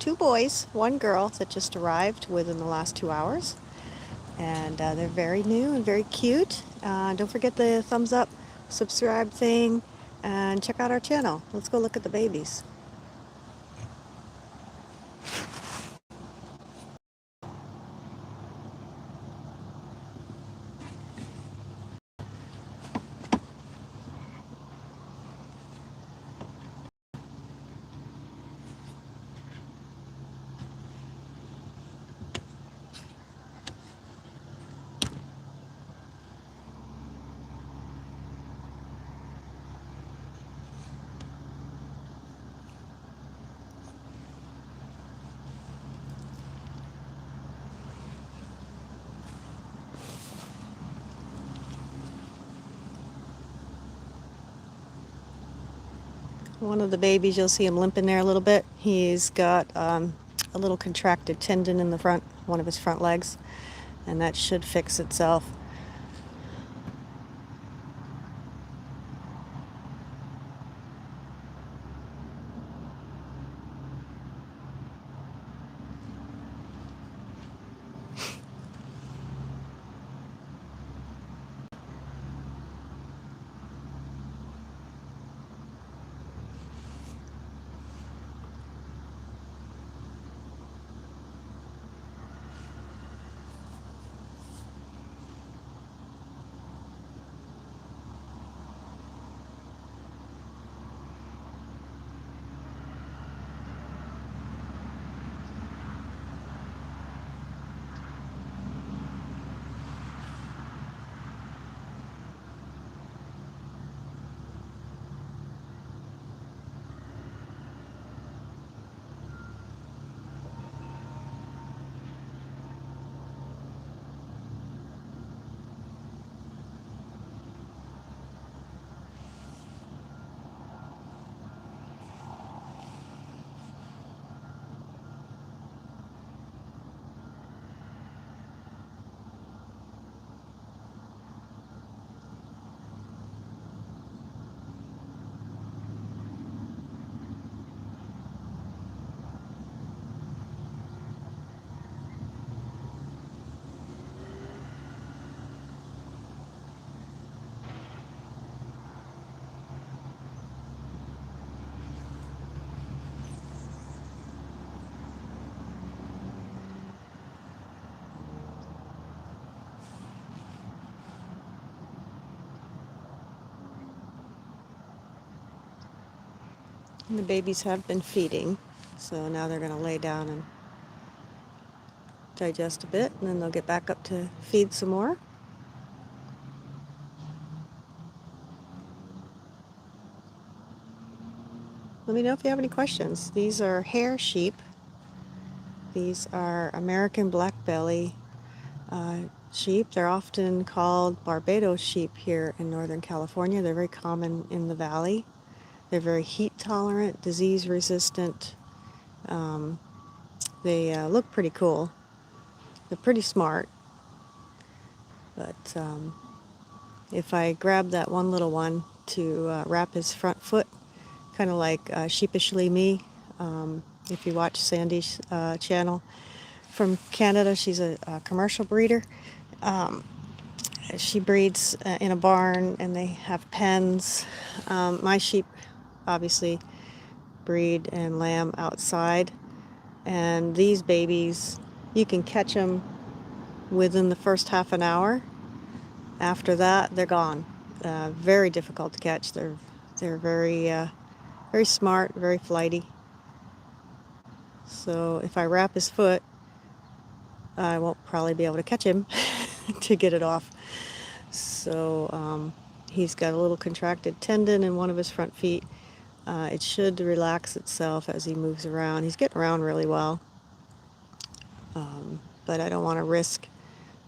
2 boys, 1 girl that just arrived within the last 2 hours. And they're very new and very cute. Don't forget the thumbs up, subscribe thing, and check out our channel. Let's go look at the babies. One of the babies, you'll see him limping there a little bit. He's got a little contracted tendon in the front, one of his front legs, and that should fix itself. And the babies have been feeding, so now they're going to lay down and digest a bit, and then they'll get back up to feed some more. Let me know if you have any questions. These are hair sheep. These are American black belly sheep. They're often called Barbados sheep here in Northern California. They're very common in the valley. They're very heat tolerant, disease resistant. They look pretty cool. They're pretty smart. But if I grab that one little one to wrap his front foot, kind of like Sheepishly Me, if you watch Sandy's channel from Canada, she's a commercial breeder. She breeds in a barn, and they have pens. My sheep obviously breed and lamb outside, and these babies, you can catch them within the first half an hour. After that, they're gone. Very difficult to catch. They're very smart, very flighty. So if I wrap his foot, I won't probably be able to catch him to get it off. So he's got a little contracted tendon in one of his front feet. It should relax itself as he moves around. He's getting around really well. But I don't want to risk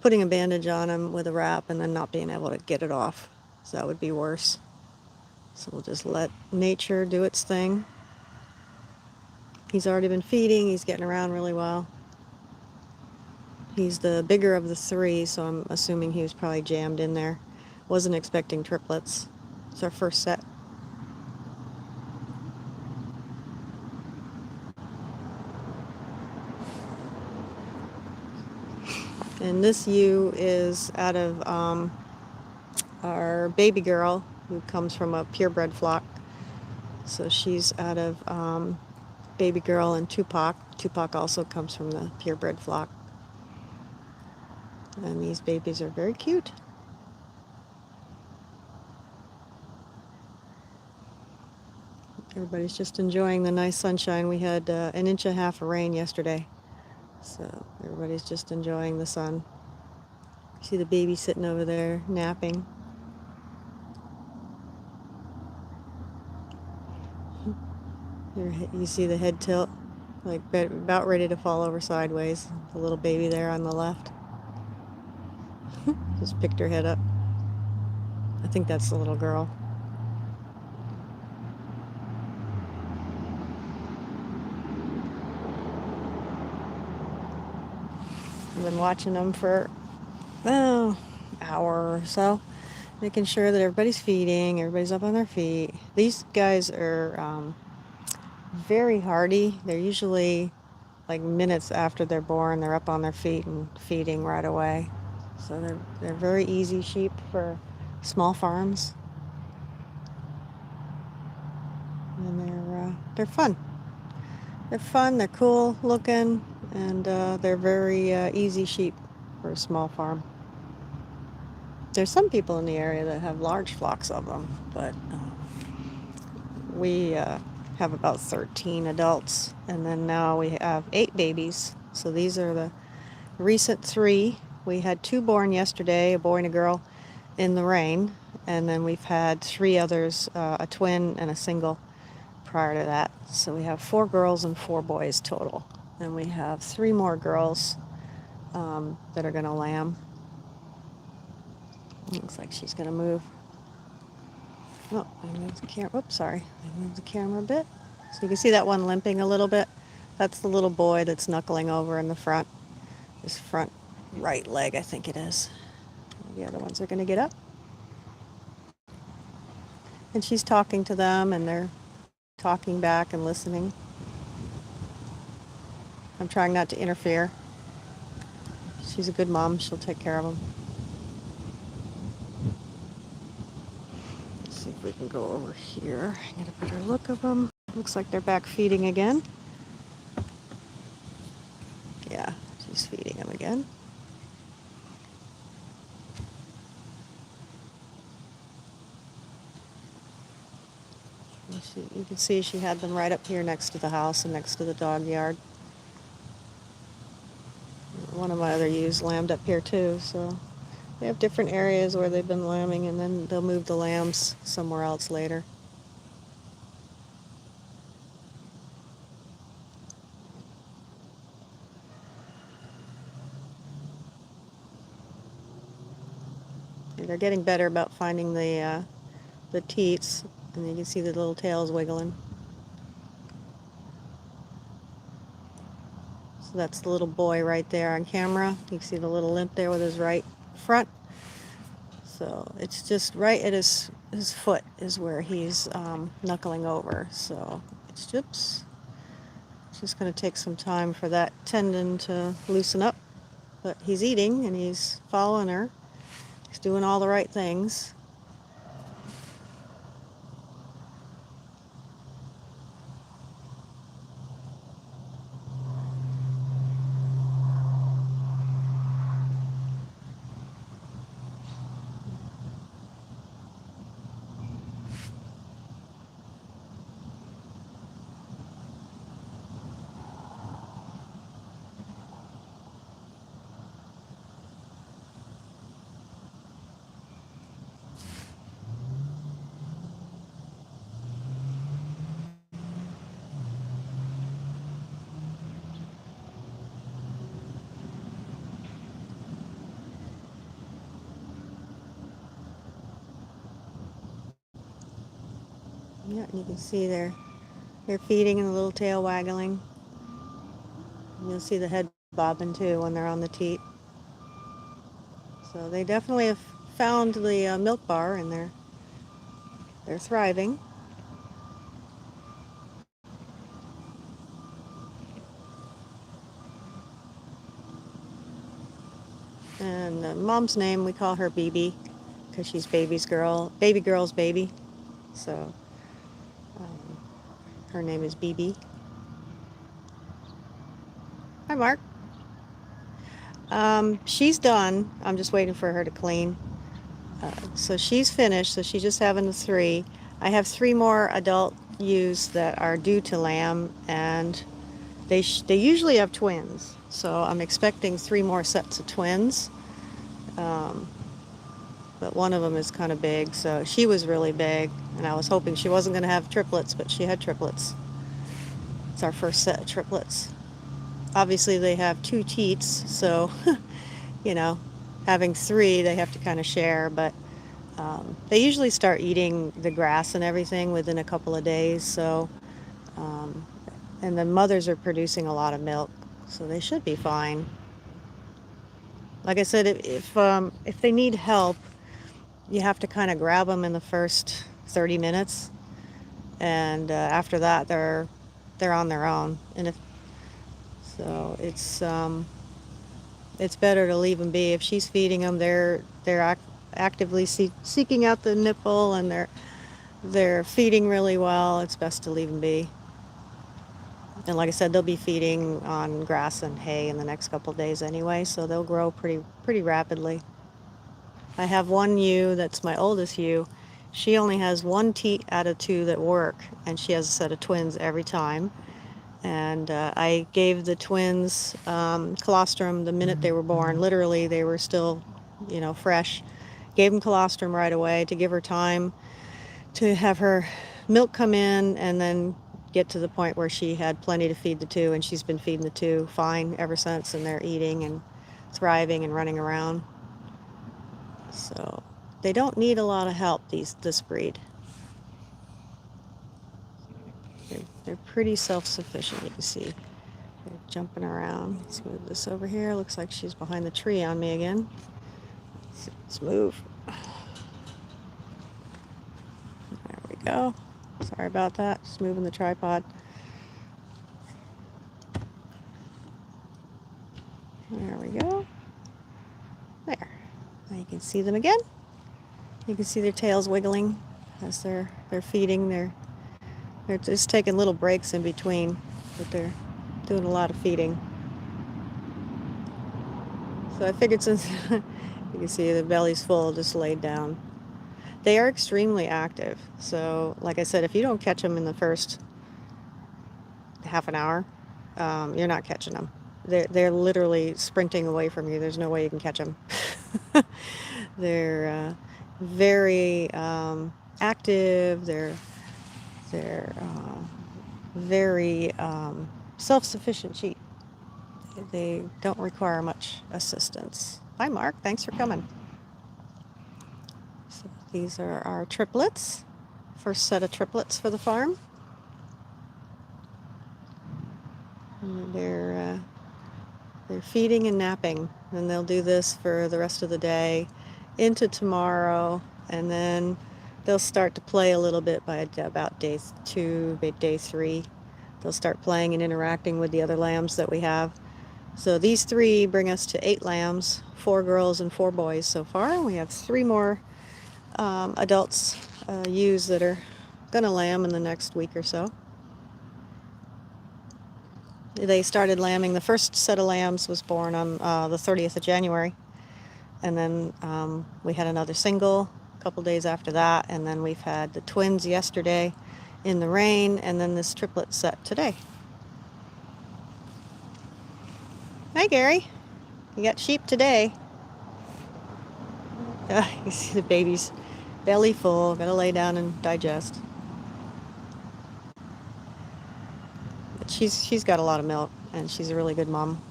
putting a bandage on him with a wrap and then not being able to get it off. So that would be worse. So we'll just let nature do its thing. He's already been feeding. He's getting around really well. He's the bigger of the 3, so I'm assuming he was probably jammed in there. Wasn't expecting triplets. It's our first set. And this ewe is out of our baby girl, who comes from a purebred flock. So she's out of baby girl and Tupac. Tupac also comes from the purebred flock. And these babies are very cute. Everybody's just enjoying the nice sunshine. We had 1.5 inches of rain yesterday. So everybody's just enjoying the sun. See the baby sitting over there napping. You see the head tilt, like about ready to fall over sideways. The little baby there on the left. Just picked her head up. I think that's the little girl. I've been watching them for an hour or so, making sure that everybody's feeding, everybody's up on their feet. These guys are very hardy. They're usually like minutes after they're born, they're up on their feet and feeding right away. So they're very easy sheep for small farms, and they're fun. They're fun. They're cool looking, and they're very easy sheep for a small farm. There's some people in the area that have large flocks of them, but we have about 13 adults, and then now we have 8 babies. So these are the recent 3. We had 2 born yesterday, a boy and a girl, in the rain, and then we've had 3 others, a twin and a single, prior to that. So we have 4 girls and 4 boys total, and we have 3 more girls that are going to lamb. Looks like she's going to move. Oh, I moved the camera. Oops, sorry. I moved the camera a bit. So you can see that one limping a little bit. That's the little boy that's knuckling over in the front. His front right leg, I think it is. The other ones are going to get up. And she's talking to them, and they're talking back and listening. I'm trying not to interfere. She's a good mom. She'll take care of them. Let's see if we can go over here. Get a better look of them. Looks like they're back feeding again. Yeah, she's feeding them again. You can see she had them right up here next to the house and next to the dog yard. One of my other ewes lambed up here too, so they have different areas where they've been lambing, and then they'll move the lambs somewhere else later. They're getting better about finding the teats, and you can see the little tails wiggling. So that's the little boy right there on camera. You can see the little limp there with his right front. So it's just right at his foot is where he's knuckling over. So it's just going to take some time for that tendon to loosen up. But he's eating, and he's following her. He's doing all the right things. Yeah, and you can see they're feeding and the little tail waggling. And you'll see the head bobbing too when they're on the teat. So they definitely have found the milk bar, and they're thriving. And the mom's name, we call her BB because she's baby girl's baby. So her name is BB. Hi, Mark. She's done. I'm just waiting for her to clean. So she's finished. So she's just having the 3. I have 3 more adult ewes that are due to lamb, and they usually have twins. So I'm expecting 3 more sets of twins. But one of them is kind of big, so she was really big, and I was hoping she wasn't going to have triplets, but she had triplets. It's our first set of triplets. Obviously, they have 2 teats, so, you know, having 3, they have to kind of share, but they usually start eating the grass and everything within a couple of days, so, and the mothers are producing a lot of milk, so they should be fine. Like I said, if they need help, you have to kind of grab them in the first 30 minutes, and after that they're on their own. And if so, it's better to leave them be. If she's feeding them, they're actively seeking out the nipple, and they're feeding really well. It's best to leave them be. And like I said, they'll be feeding on grass and hay in the next couple of days anyway, so they'll grow pretty rapidly. I have one ewe that's my oldest ewe. She only has 1 teat out of 2 that work, and she has a set of twins every time. And I gave the twins colostrum the minute they were born. Literally, they were still, fresh. Gave them colostrum right away to give her time to have her milk come in, and then get to the point where she had plenty to feed the 2, and she's been feeding the 2 fine ever since, and they're eating and thriving and running around. So they don't need a lot of help, this breed. They're pretty self-sufficient, you can see. They're jumping around. Let's move this over here. Looks like she's behind the tree on me again. Let's move. There we go. Sorry about that. Just moving the tripod. There we go. There. Now you can see them again. You can see their tails wiggling as they're feeding. They're just taking little breaks in between, but they're doing a lot of feeding. So I figured, since you can see the belly's full, just laid down. They are extremely active. So like I said, if you don't catch them in the first half an hour, you're not catching them. They're literally sprinting away from you. There's no way you can catch them. They're very active. They're very self-sufficient sheep. They don't require much assistance. Hi, Mark. Thanks for coming. So these are our triplets. First set of triplets for the farm. And they're feeding and napping, and they'll do this for the rest of the day into tomorrow, and then they'll start to play a little bit by about day 2, day 3. They'll start playing and interacting with the other lambs that we have. So these 3 bring us to 8 lambs, 4 girls and 4 boys so far. We have 3 more adults, ewes, that are going to lamb in the next week or so. They started lambing. The first set of lambs was born on the 30th of January. And then we had another single a couple days after that. And then we've had the twins yesterday in the rain, and then this triplet set today. Hi, Gary. You got sheep today. You see the baby's belly full. Gotta lay down and digest. But she's got a lot of milk, and she's a really good mom.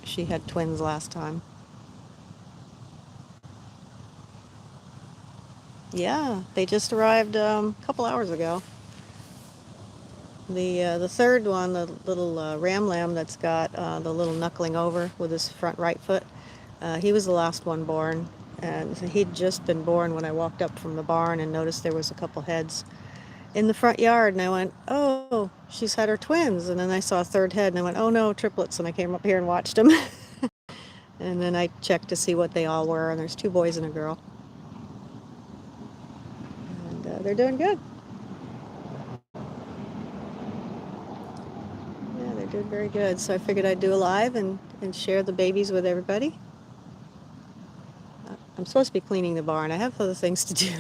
She had twins last time. Yeah, they just arrived a couple hours ago. The third one, the little ram lamb that's got the little knuckling over with his front right foot, he was the last one born, and he'd just been born when I walked up from the barn and noticed there was a couple heads in the front yard, and I went, oh, she's had her twins. And then I saw a third head, and I went, oh no, triplets. And I came up here and watched them. And then I checked to see what they all were, and there's 2 boys and a girl. And they're doing good. Yeah, they're doing very good. So I figured I'd do a live and share the babies with everybody. I'm supposed to be cleaning the barn. I have other things to do.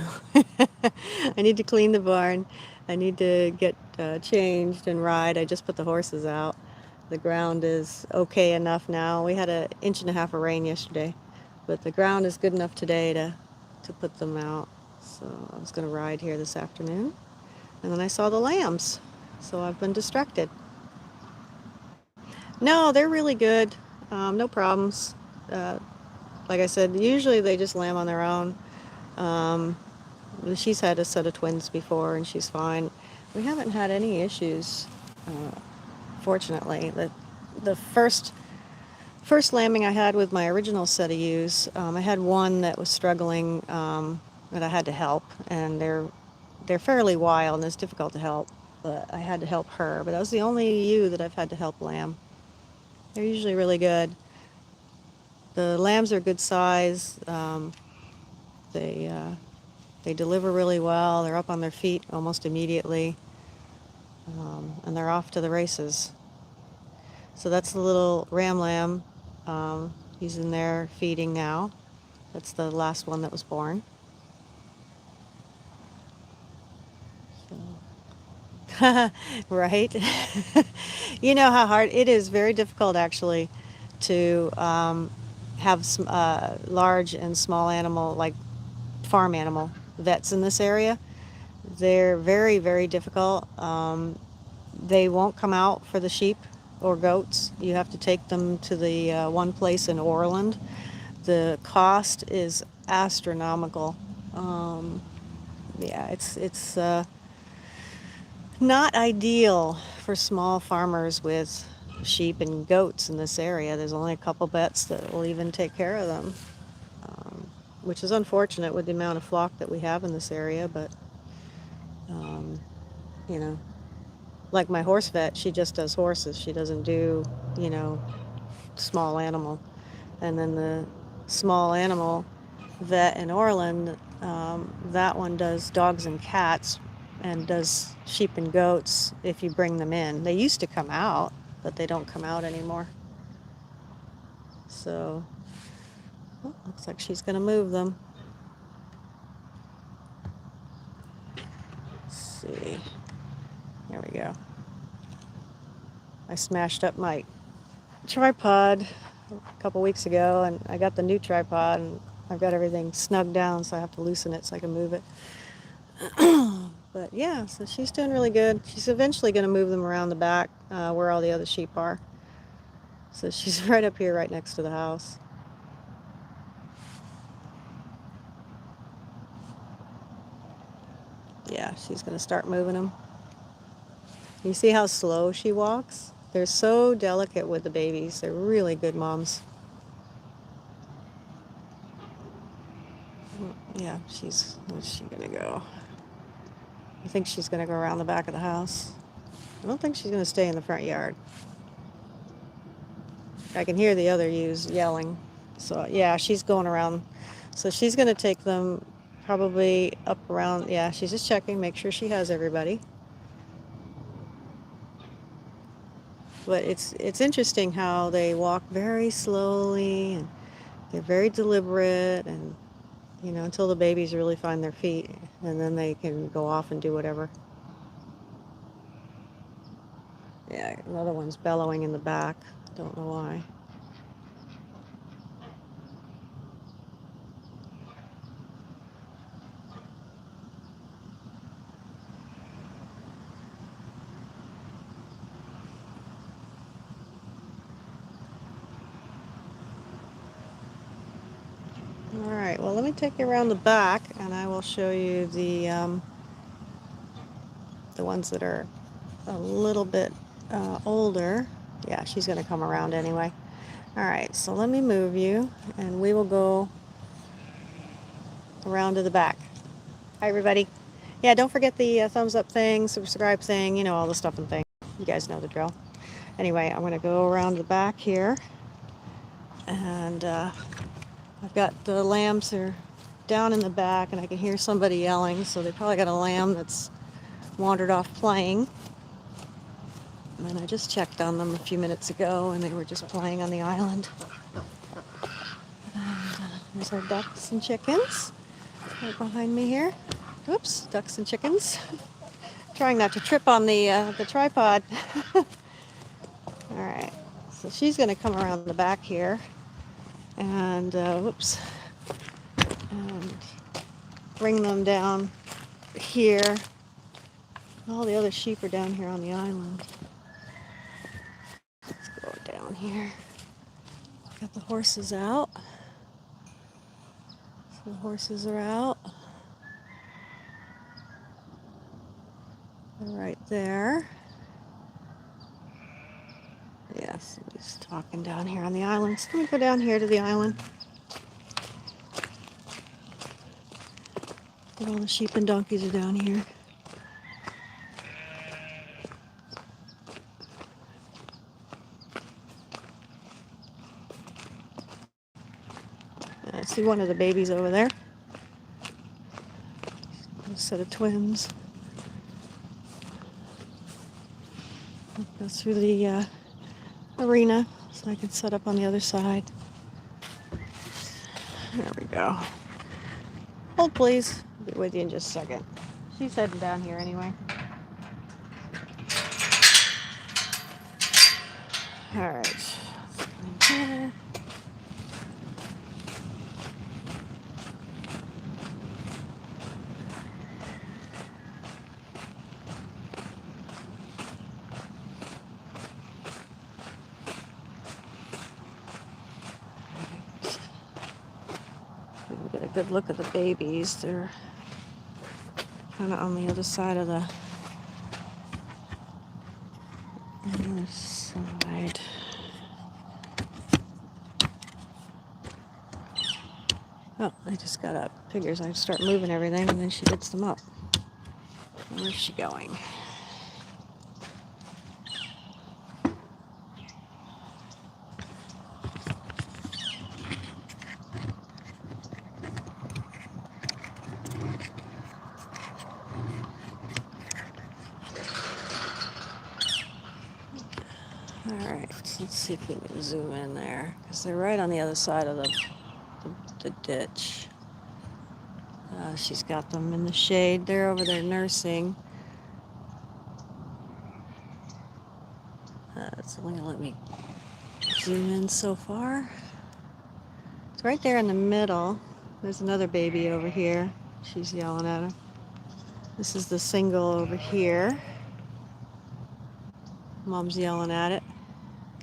I need to clean the barn. I need to get changed and ride. I just put the horses out. The ground is okay enough now. We had 1.5 inches of rain yesterday, but the ground is good enough today to put them out. So I was going to ride here this afternoon, and then I saw the lambs, so I've been distracted. No, they're really good. No problems. Like I said, usually they just lamb on their own. She's had a set of twins before, and she's fine. We haven't had any issues, fortunately. The first lambing I had with my original set of ewes, I had one that was struggling that I had to help, and they're fairly wild and it's difficult to help, but I had to help her. But that was the only ewe that I've had to help lamb. They're usually really good. The lambs are good size. They deliver really well. They're up on their feet almost immediately, and they're off to the races. So that's the little ram lamb. He's in there feeding now. That's the last one that was born. So. Right? You know how hard it is. Very difficult, actually, to have some large and small animal, like farm animal vets in this area. They're very, very difficult. They won't come out for the sheep or goats. You have to take them to the one place in Orland. The cost is astronomical. Yeah, it's not ideal for small farmers with sheep and goats in this area. There's only a couple vets that will even take care of them, which is unfortunate with the amount of flock that we have in this area. But you know, like my horse vet, she just does horses. She doesn't do, small animal. And then the small animal vet in Orland, that one does dogs and cats and does sheep and goats if you bring them in. They used to come out, but they don't come out anymore. So, looks like she's going to move them. Let's see. There we go. I smashed up my tripod a couple weeks ago, and I got the new tripod, and I've got everything snugged down, so I have to loosen it so I can move it. But yeah, so she's doing really good. She's eventually going to move them around the back where all the other sheep are. So she's right up here, right next to the house. Yeah, she's going to start moving them. You see how slow she walks? They're so delicate with the babies. They're really good moms. Yeah, where's she going to go? I think she's going to go around the back of the house. I don't think she's going to stay in the front yard. I can hear the other ewes yelling. So yeah, she's going around. So she's going to take them probably up around. Yeah, she's just checking, make sure she has everybody. But it's interesting how they walk very slowly, and they're very deliberate, and until the babies really find their feet, and then they can go off and do whatever. Yeah, another one's bellowing in the back. Don't know why. All right, well, let me take you around the back, and I will show you the ones that are a little bit older. Yeah, she's going to come around anyway. All right, so let me move you, and we will go around to the back. Hi, everybody. Yeah, don't forget the thumbs up thing, subscribe thing, all the stuff and things. You guys know the drill. Anyway, I'm going to go around the back here. And I've got the lambs are down in the back, and I can hear somebody yelling, so they probably got a lamb that's wandered off playing. And I just checked on them a few minutes ago, and they were just playing on the island. And there's our ducks and chickens right behind me here. Oops, ducks and chickens. Trying not to trip on the tripod. All right, so she's going to come around the back here, and whoops, and bring them down here. All the other sheep are down here on the island. Let's go down here. Got the horses out. So the horses are out. They're right there. Yes, he's talking down here on the island. So let me go down here to the island. And all the sheep and donkeys are down here. I see one of the babies over there. A set of twins. Go through the arena so I can set up on the other side. There we go. Hold please. I'll be with you in just a second. She's heading down here anyway. All right. Here. We'll get a good look at the babies. They're kind of on the other side of the other side. Oh, I just got up. Figures I'd start moving everything, and then she gets them up. Where's she going? All right, let's see if we can zoom in there, because they're right on the other side of the ditch. She's got them in the shade. They're over there nursing. It's only gonna let me zoom in so far. It's right there in the middle. There's another baby over here. She's yelling at him. This is the single over here. Mom's yelling at it.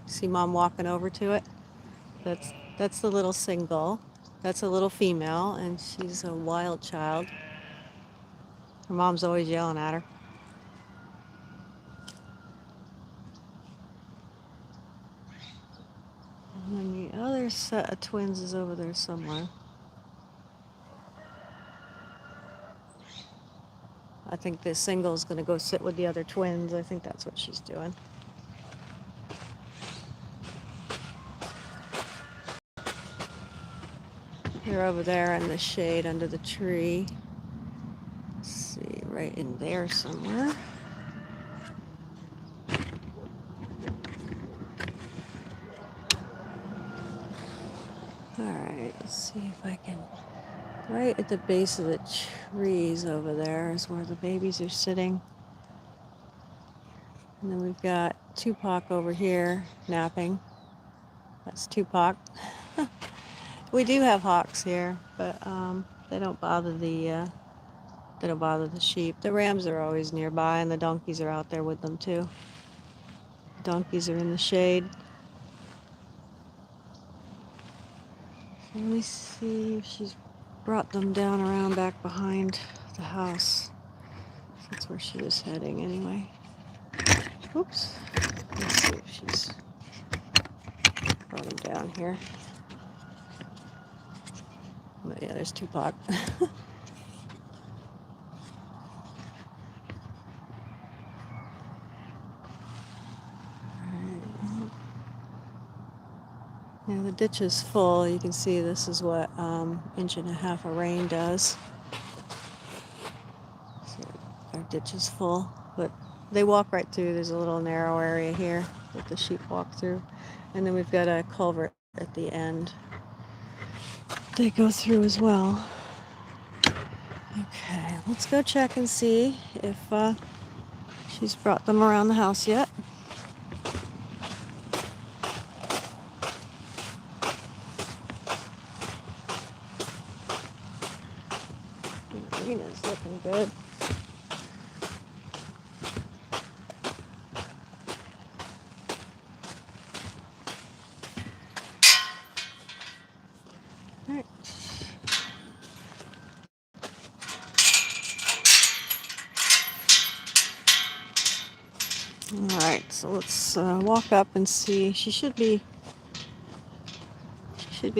See Mom walking over to it? That's the little single. That's a little female, and she's a wild child. Her mom's always yelling at her. And then the other set of twins is over there somewhere. I think this single is going to go sit with the other twins. I think that's what she's doing. They're over there in the shade under the tree. Let's see, right in there somewhere. All right, let's see if I can. Right at the base of the trees over there is where the babies are sitting. And then we've got Tupac over here napping. That's Tupac. We do have hawks here, but they don't bother the sheep. The rams are always nearby, and the donkeys are out there with them too. The donkeys are in the shade. So let me see if she's brought them down around back behind the house. That's where she was heading anyway. Oops. Let's see if she's brought them down here. Oh, yeah, there's Tupac. Yeah, the ditch is full. You can see this is what 1.5 inches of rain does. So our ditch is full, but they walk right through. There's a little narrow area here that the sheep walk through. And then we've got a culvert at the end they go through as well. Okay, let's go check and see if she's brought them around the house yet. Marina's looking good. All right. All right, so let's walk up and see. She should be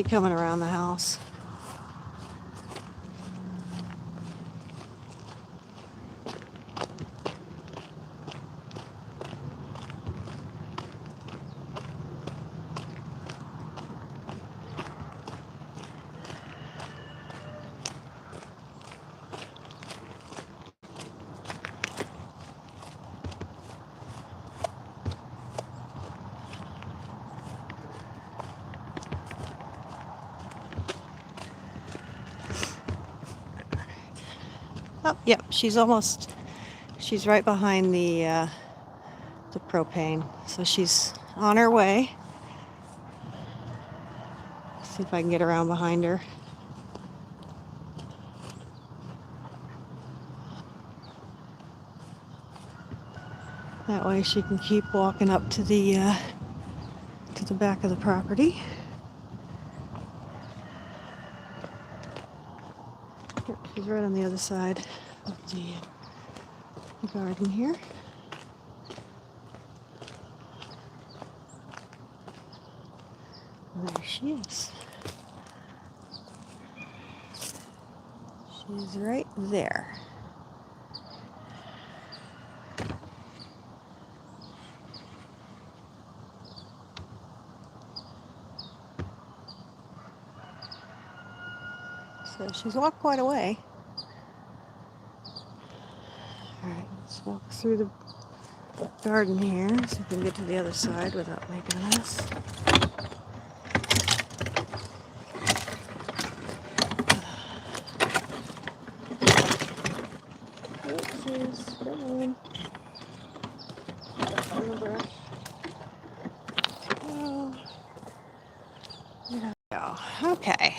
coming around the house. Oh, yep, she's right behind the propane. So she's on her way. See if I can get around behind her. That way she can keep walking up to the back of the property. Yep, she's right on the other side of the garden here. There she is. She's right there. So she's walked quite a way. All right, let's walk through the garden here so we can get to the other side without making a mess. Oopsies, come on. On the brush. Oh. There we go. Okay.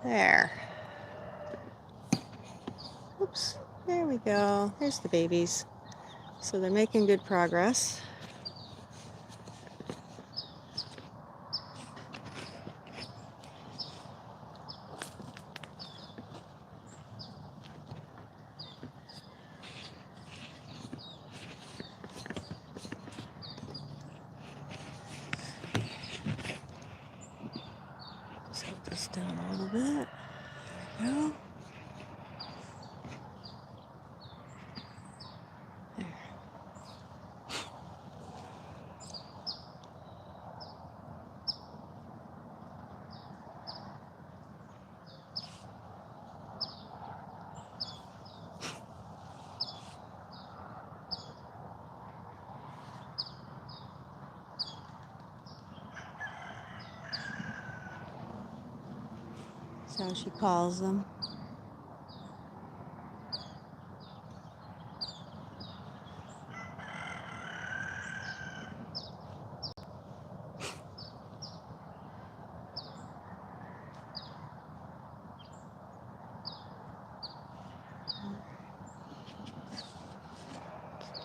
There. Oops. There we go. There's the babies. So they're making good progress. Just hold this down a little bit. There we go. There. That's how she calls them.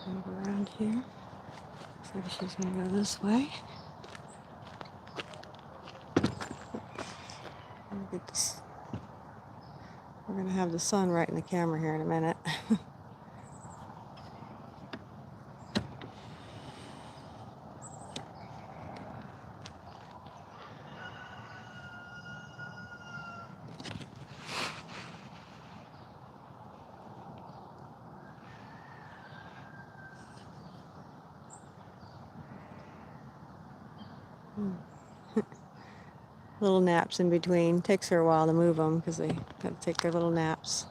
Move around here. So she's going to go this way. Get this. We're going to have the sun right in the camera here in a minute. little naps in between. Takes her a while to move them because they have to take their little naps.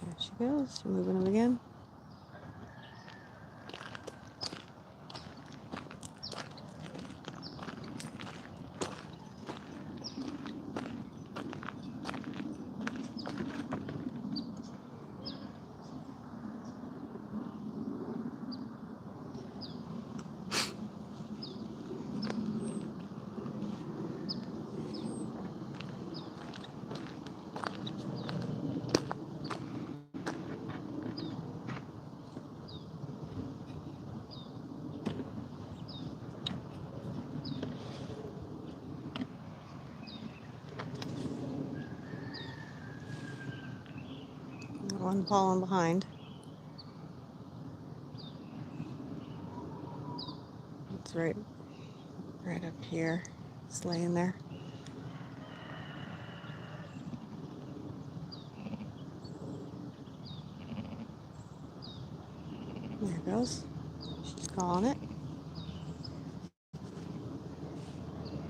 There she goes. She's moving them again. One falling behind. It's right up here. It's laying there. There it goes. She's calling it.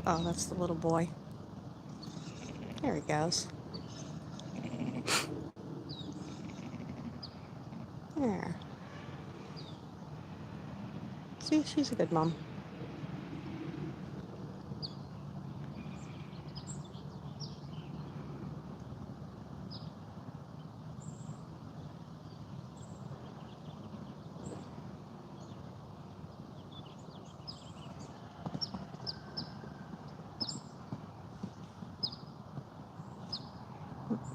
Oh, that's the little boy. There he goes. There. See, she's a good mom.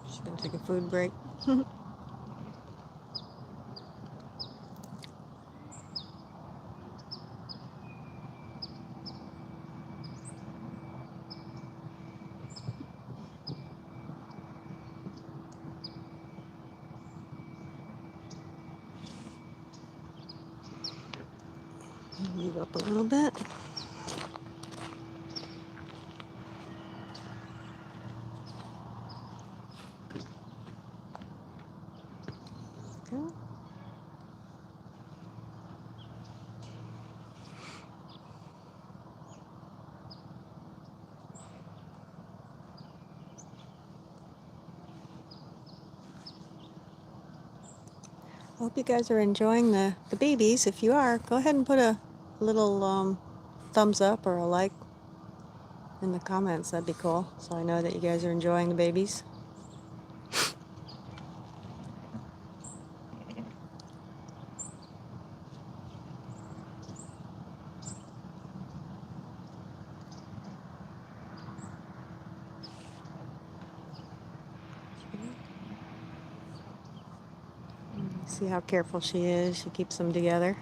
She's gonna take a food break. Move up a little bit. Go. I hope you guys are enjoying the babies. If you are, go ahead and put a little thumbs up or a like in the comments. That'd be cool. So I know that you guys are enjoying the babies. See how careful she is. She keeps them together.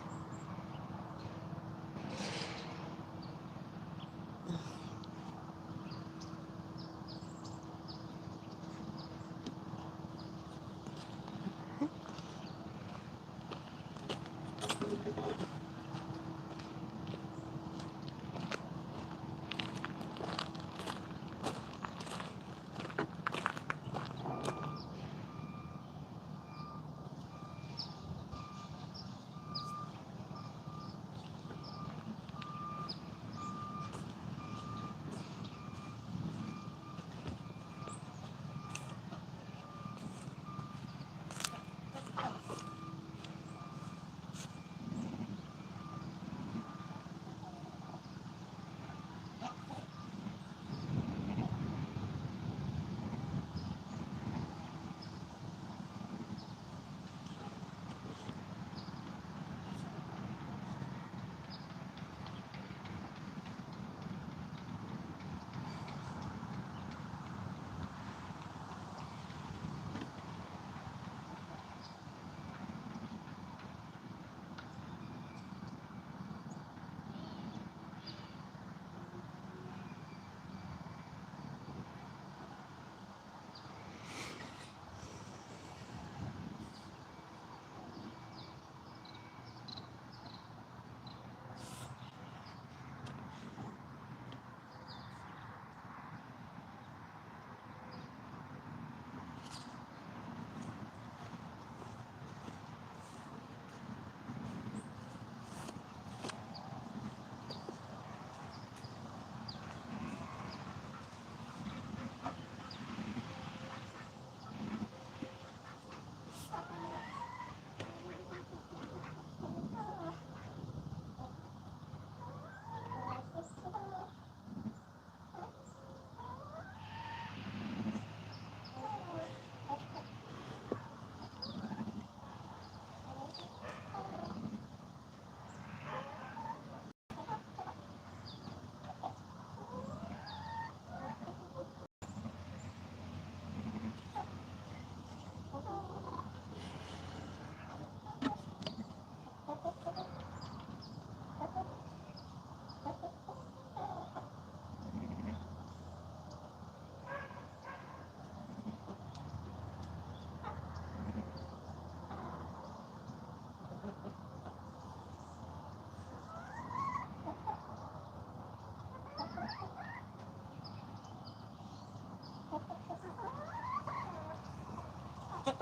I'm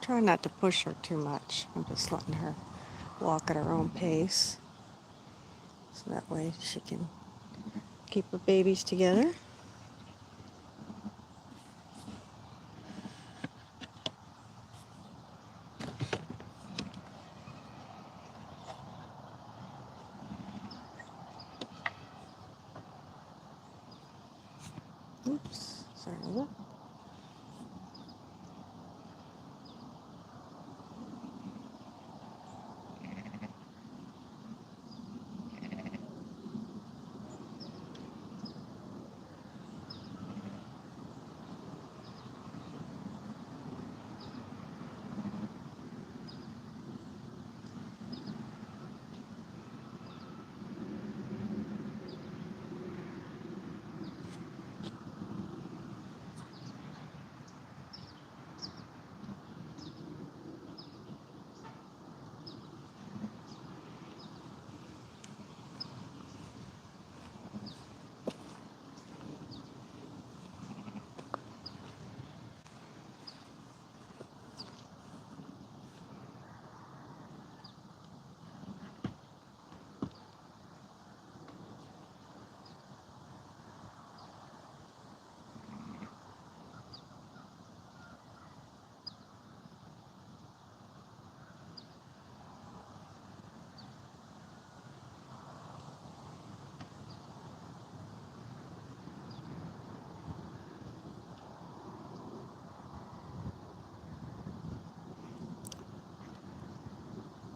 trying not to push her too much. I'm just letting her walk at her own pace. So that way she can keep her babies together. Oops, sorry about that.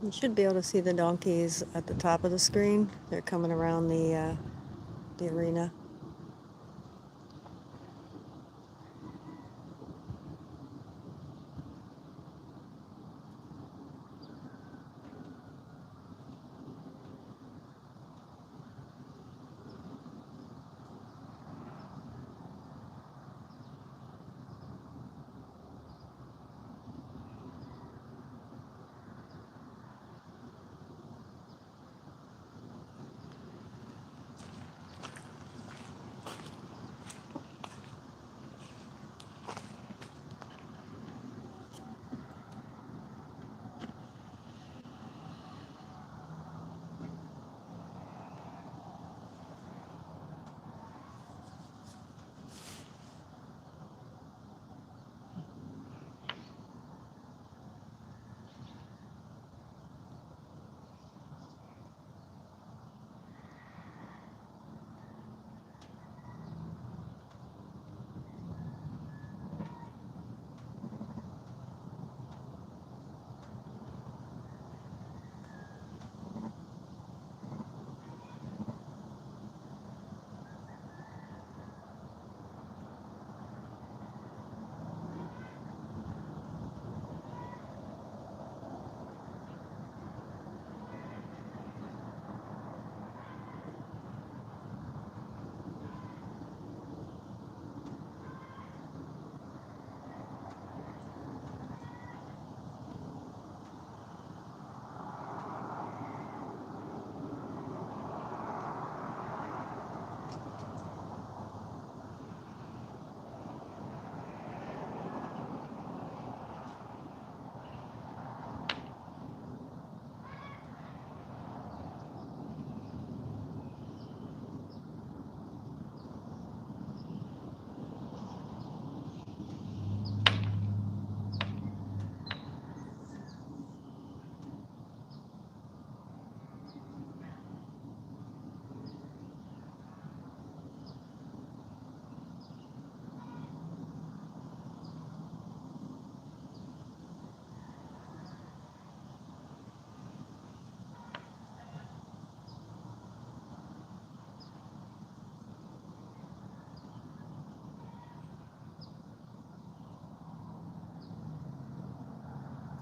You should be able to see the donkeys at the top of the screen. They're coming around the arena.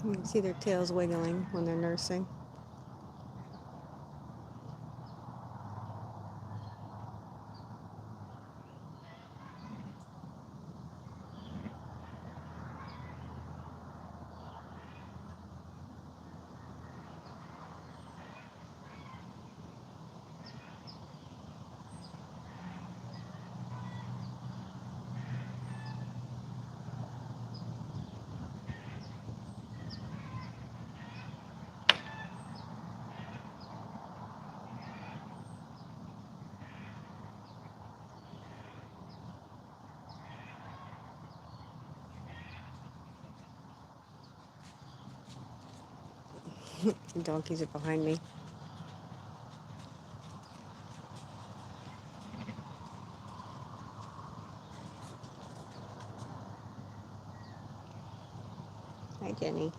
You can see their tails wiggling when they're nursing. The donkeys are behind me. Hi, Jenny.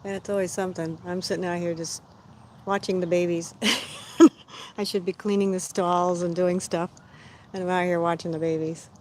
That's always something. I'm sitting out here just watching the babies. I should be cleaning the stalls and doing stuff, and I'm out here watching the babies.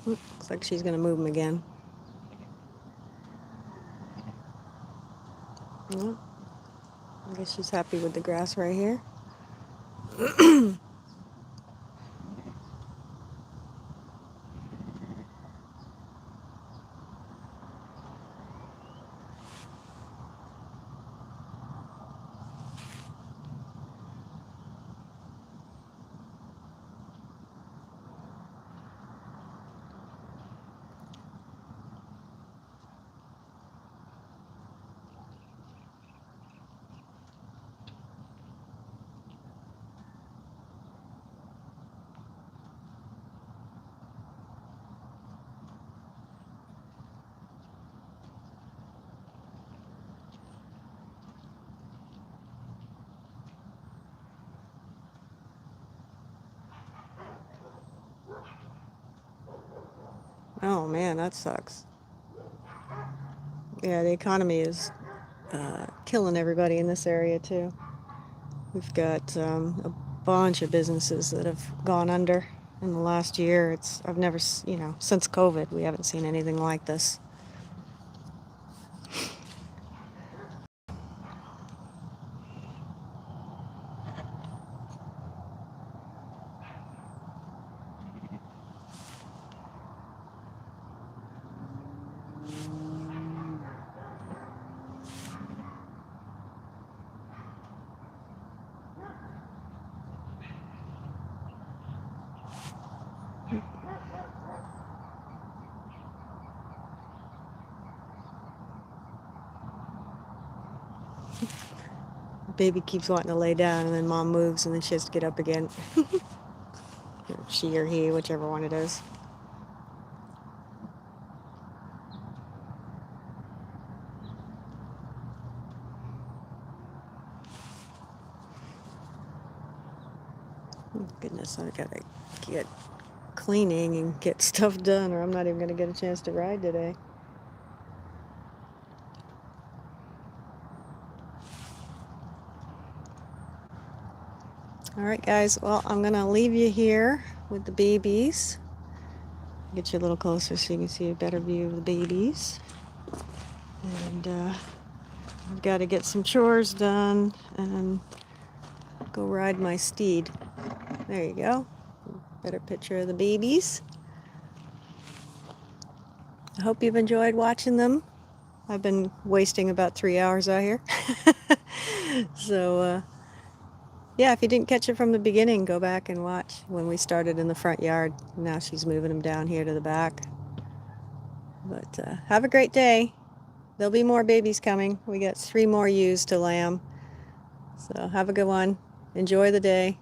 Looks like she's gonna move them again. Well, I guess she's happy with the grass right here. Oh man, that sucks. Yeah, the economy is killing everybody in this area too. We've got a bunch of businesses that have gone under in the last year. I've never, since COVID, we haven't seen anything like this. Baby keeps wanting to lay down, and then mom moves, and then she has to get up again. She or he, whichever one it is. Goodness, I gotta get cleaning and get stuff done, or I'm not even gonna get a chance to ride today. All right, guys. Well, I'm going to leave you here with the babies. Get you a little closer so you can see a better view of the babies. And I've got to get some chores done and go ride my steed. There you go. Better picture of the babies. I hope you've enjoyed watching them. I've been wasting about 3 hours out here. So, yeah, if you didn't catch it from the beginning, go back and watch when we started in the front yard. Now she's moving them down here to the back. But have a great day. There'll be more babies coming. We got 3 more ewes to lamb. So have a good one. Enjoy the day.